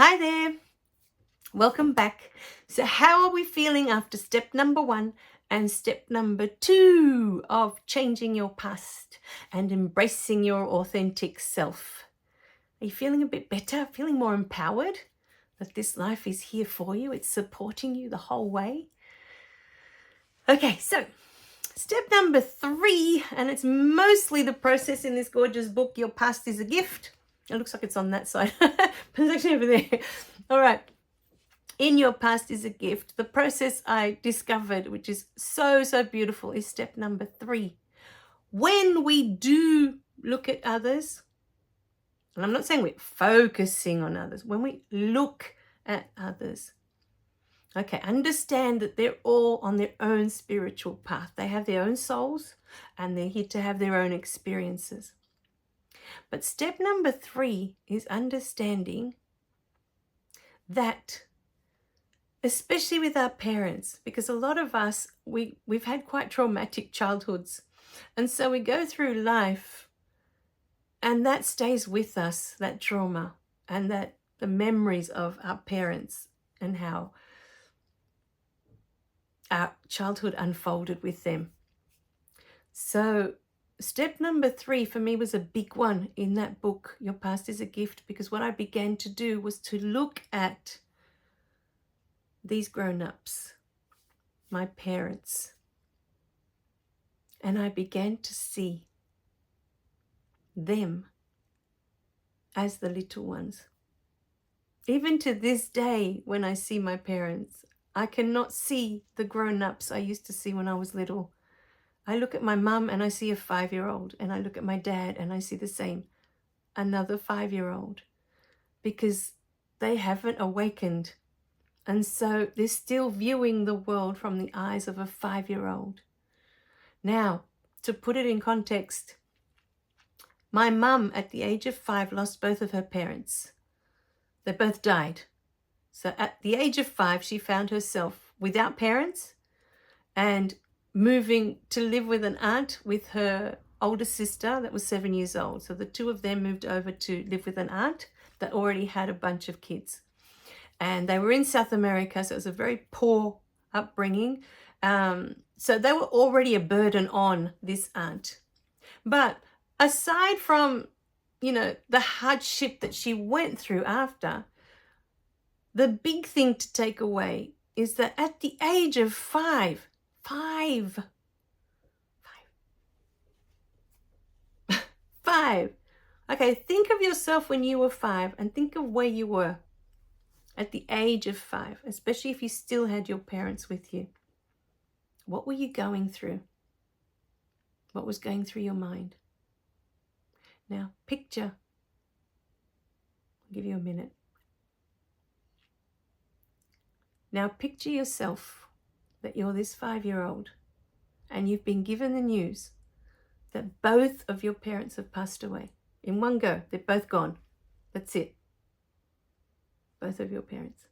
Hi there. Welcome back. So how are we feeling after step number 1 and step number 2 of changing your past and embracing your authentic self? Are you feeling a bit better? Feeling more empowered? That this life is here for you? It's supporting you the whole way? Okay, so step number 3, and it's mostly the process in this gorgeous book, Your Past is a Gift. It looks like it's on that side, but it's actually over there. All right. In Your Past is a Gift. The process I discovered, which is so beautiful, is step number 3. When we do look at others, and I'm not saying we're focusing on others, when we look at others, okay, understand that they're all on their own spiritual path. They have their own souls and they're here to have their own experiences. But step number 3 is understanding that, especially with our parents, because a lot of us, we've had quite traumatic childhoods. And so we go through life and that stays with us, that trauma and that the memories of our parents and how our childhood unfolded with them. So step number 3 for me was a big one in that book, Your Past is a Gift, because what I began to do was to look at these grown-ups, my parents, and I began to see them as the little ones. Even to this day, when I see my parents, I cannot see the grown-ups I used to see when I was little. I look at my mum and I see a 5-year-old, and I look at my dad and I see the same, another 5-year-old, because they haven't awakened. And so they're still viewing the world from the eyes of a 5-year-old. Now, to put it in context, my mum at the age of 5 lost both of her parents. They both died. So at the age of 5, she found herself without parents and moving to live with an aunt with her older sister that was 7 years old. So the two of them moved over to live with an aunt that already had a bunch of kids. And they were in South America, so it was a very poor upbringing. So they were already a burden on this aunt. But aside from, the hardship that she went through after, the big thing to take away is that at the age of 5, okay, think of yourself when you were 5 and think of where you were at the age of 5, especially if you still had your parents with you. What were you going through? What was going through your mind? Now, picture. I'll give you a minute. Now, picture yourself that you're this 5-year-old and you've been given the news that both of your parents have passed away. In one go, they're both gone. That's it. Both of your parents.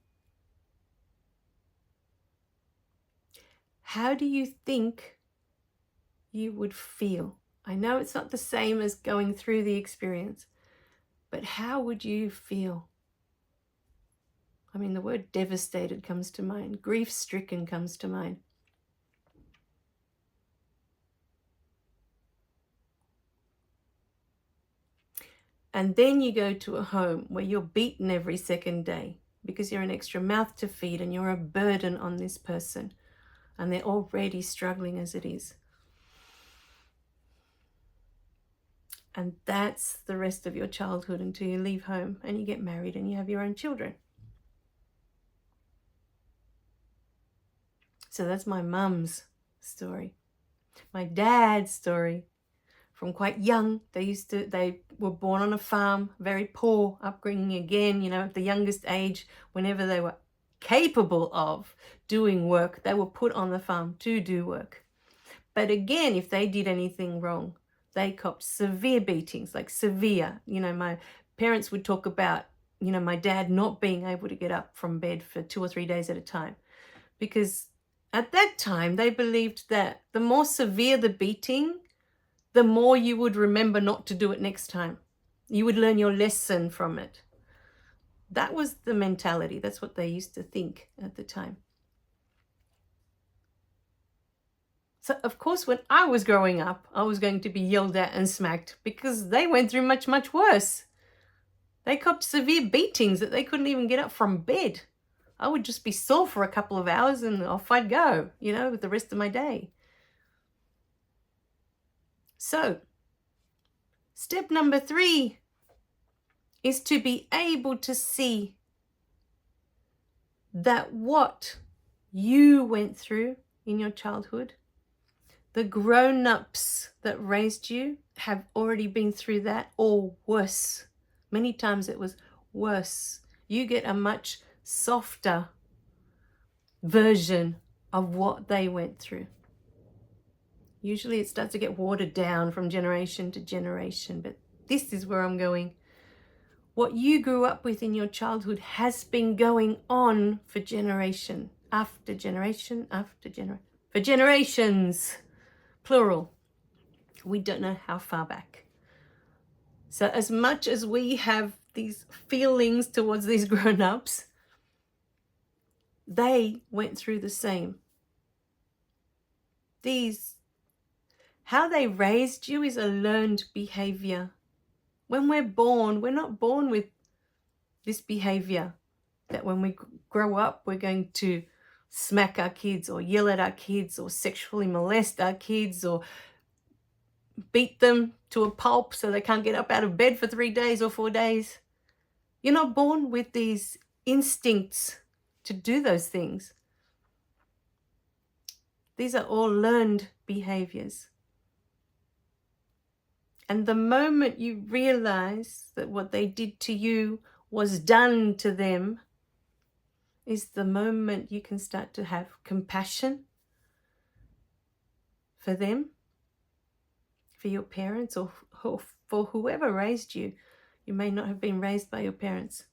How do you think you would feel? I know it's not the same as going through the experience, but how would you feel? I mean, the word devastated comes to mind. Grief-stricken comes to mind. And then you go to a home where you're beaten every second day because you're an extra mouth to feed and you're a burden on this person. And they're already struggling as it is. And that's the rest of your childhood until you leave home and you get married and you have your own children. So that's my mum's story. My dad's story. From quite young, they were born on a farm, very poor upbringing again, at the youngest age. Whenever they were capable of doing work, they were put on the farm to do work. But again, if they did anything wrong, they copped severe beatings, like severe. My parents would talk about, my dad not being able to get up from bed for 2 or 3 days at a time. Because at that time, they believed that the more severe the beating, the more you would remember not to do it next time. You would learn your lesson from it. That was the mentality. That's what they used to think at the time. So, of course, when I was growing up, I was going to be yelled at and smacked because they went through much, much worse. They copped severe beatings that they couldn't even get up from bed. I would just be sore for a couple of hours and off I'd go, with the rest of my day. So, step number 3 is to be able to see that what you went through in your childhood, the grown-ups that raised you have already been through that, or worse. Many times it was worse. You get a much softer version of what they went through. Usually it starts to get watered down from generation to generation, but this is where I'm going. What you grew up with in your childhood has been going on for generation after generation after generation. For generations, plural. We don't know how far back. So as much as we have these feelings towards these grown-ups, they went through the same. How they raised you is a learned behavior. When we're born, we're not born with this behavior that when we grow up, we're going to smack our kids or yell at our kids or sexually molest our kids or beat them to a pulp so they can't get up out of bed for 3 days or 4 days. You're not born with these instincts to do those things. These are all learned behaviors. And the moment you realize that what they did to you was done to them is the moment you can start to have compassion for them, for your parents, or for whoever raised you. You may not have been raised by your parents.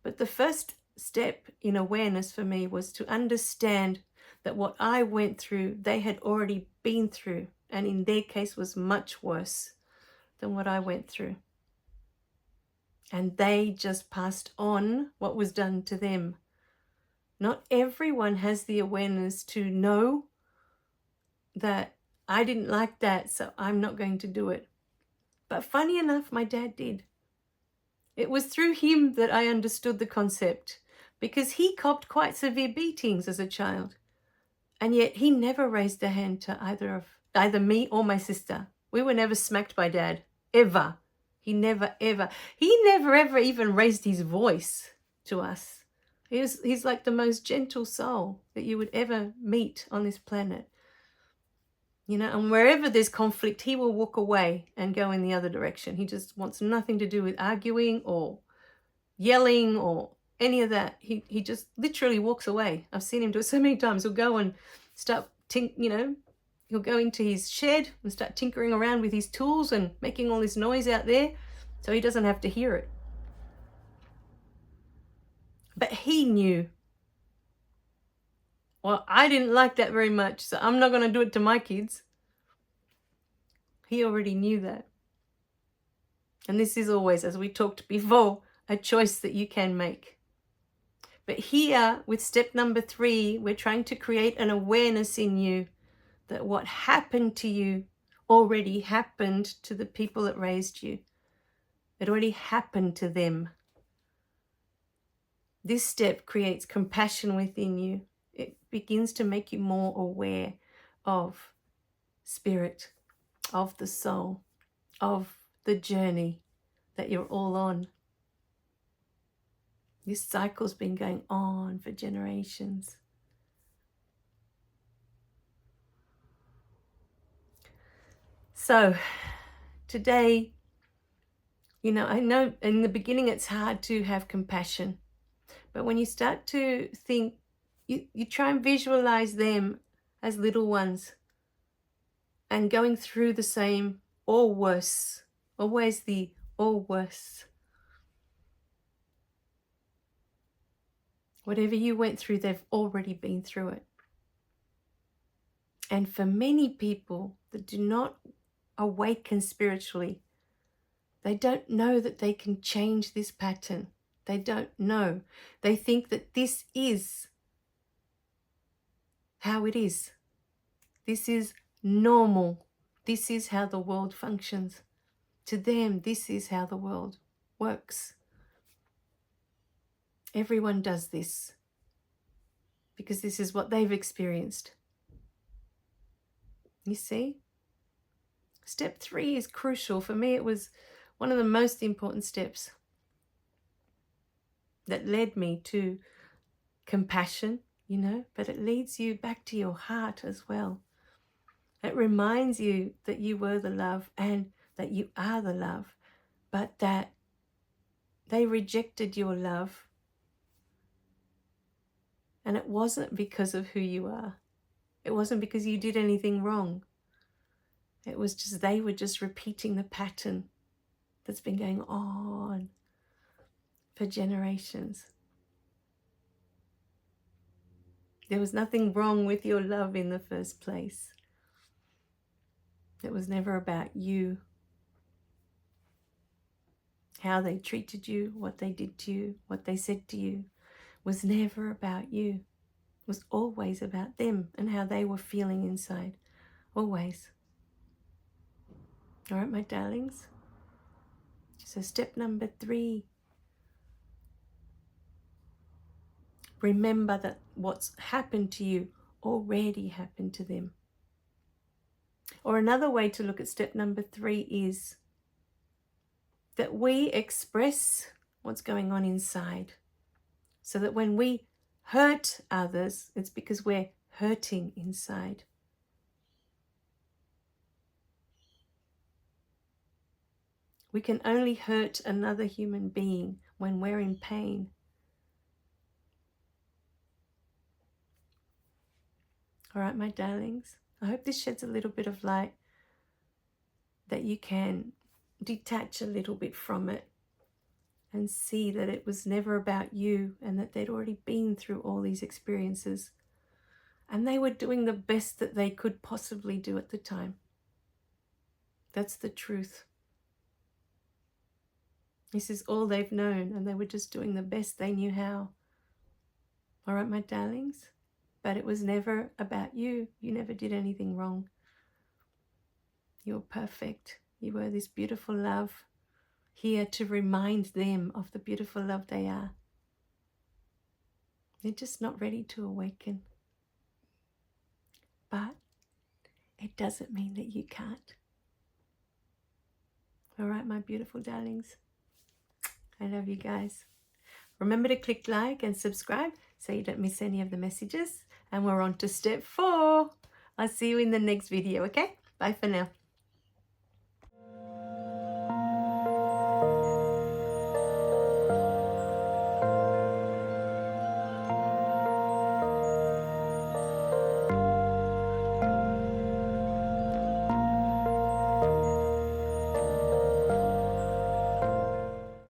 But the first step in awareness for me was to understand that what I went through, they had already been through, and in their case was much worse than what I went through. And they just passed on what was done to them. Not everyone has the awareness to know that I didn't like that, so I'm not going to do it. But funny enough, my dad did. It was through him that I understood the concept, because he copped quite severe beatings as a child. And yet he never raised a hand to either me or my sister. We were never smacked by Dad, ever. He never ever even raised his voice to us. He's like the most gentle soul that you would ever meet on this planet. And wherever there's conflict, he will walk away and go in the other direction. He just wants nothing to do with arguing or yelling or any of that. He just literally walks away. I've seen him do it so many times. He'll go and start, he'll go into his shed and start tinkering around with his tools and making all this noise out there so he doesn't have to hear it. But he knew, well, I didn't like that very much, so I'm not going to do it to my kids. He already knew that. And this is always, as we talked before, a choice that you can make. But here, with step number 3, we're trying to create an awareness in you that what happened to you already happened to the people that raised you. It already happened to them. This step creates compassion within you. It begins to make you more aware of spirit, of the soul, of the journey that you're all on. This cycle's been going on for generations. So today, I know in the beginning it's hard to have compassion, but when you start to think, you try and visualize them as little ones and going through the same or worse, always the or worse. Whatever you went through, they've already been through it. And for many people that do not awaken spiritually, They don't know that they can change this pattern. They don't know. They think that this is how it is. This is normal. This is how the world functions. To them, this is how the world works. Everyone does this because this is what they've experienced. You see? Step 3 is crucial. For me, it was one of the most important steps that led me to compassion, you know, but it leads you back to your heart as well. It reminds you that you were the love and that you are the love, but that they rejected your love. And it wasn't because of who you are. It wasn't because you did anything wrong. It was just they were just repeating the pattern that's been going on for generations. There was nothing wrong with your love in the first place. It was never about you. How they treated you, what they did to you, what they said to you was never about you. It was always about them and how they were feeling inside. Always. All right, my darlings. So step number 3. Remember that what's happened to you already happened to them. Or another way to look at step number 3 is that we express what's going on inside. So that when we hurt others, it's because we're hurting inside. We can only hurt another human being when we're in pain. All right, my darlings, I hope this sheds a little bit of light, that you can detach a little bit from it and see that it was never about you and that they'd already been through all these experiences and they were doing the best that they could possibly do at the time. That's the truth. This is all they've known and they were just doing the best they knew how. All right, my darlings? But it was never about you. You never did anything wrong. You were perfect. You were this beautiful love, here to remind them of the beautiful love they are. They're just not ready to awaken. But it doesn't mean that you can't. All right, my beautiful darlings. I love you guys. Remember to click like and subscribe so you don't miss any of the messages. And we're on to step 4. I'll see you in the next video, okay? Bye for now.